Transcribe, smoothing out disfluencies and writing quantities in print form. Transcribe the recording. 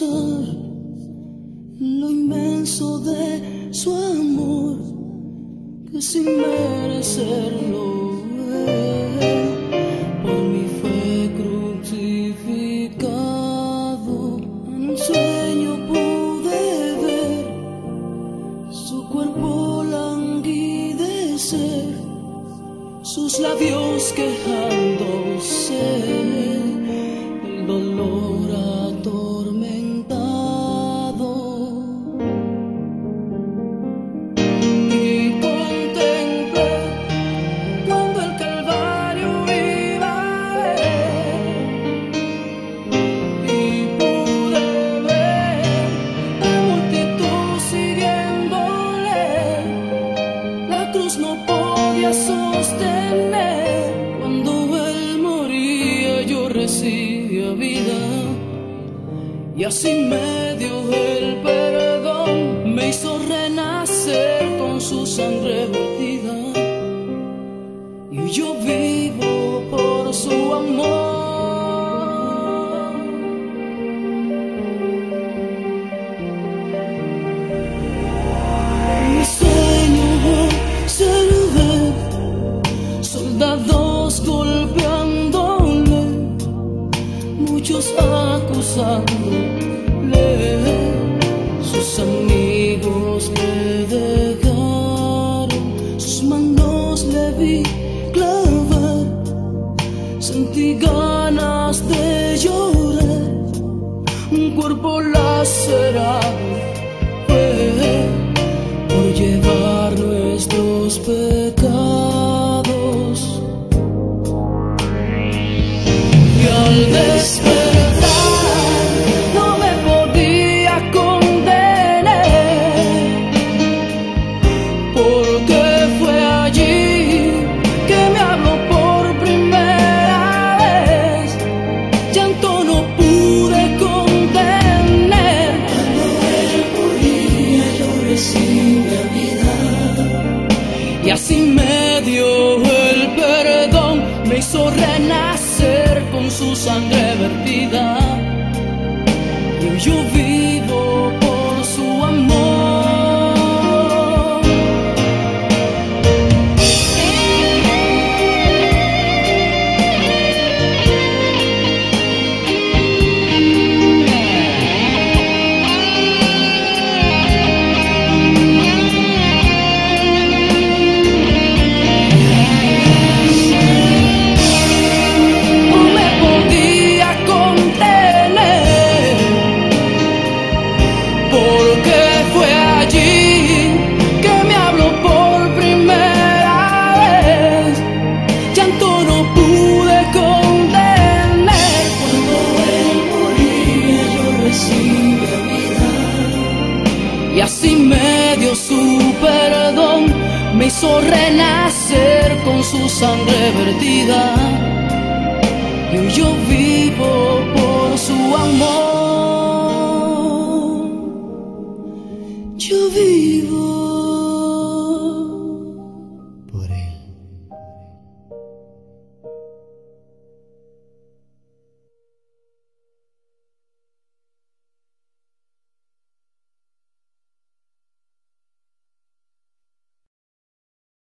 pensar en lo inmenso de su amor, que sin merecerlo por mí fue crucificado. En un sueño pude ver su cuerpo languidecer, sus labios quejándose, el dolor atormentado. Y contemplé cuando el Calvario iba a ver, y pude ver la multitud siguiéndole. La cruz no podía sostener. Cuando él moría yo recibía vida, y así me dio el perdón, me hizo renacer con su sangre vertida, y yo vivo por su amor. Mi sueño ser ver soldados golpeándole, muchos acusándole, sus amigos le dejaron, sus manos le vi clavar, sentí ganas de llorar, un cuerpo lacerado fue por llevar nuestros pecados. Y al despertar no me podía contener, porque fue allí que me habló por primera vez. Llanto no pude contener. Cuando él moría yo recibí vida, y así me dio el perdón, me hizo renacer con su sangre vertida, y yo vivo por su amor. Y así me dio su perdón, me hizo renacer con su sangre vertida, y yo vivo por su amor.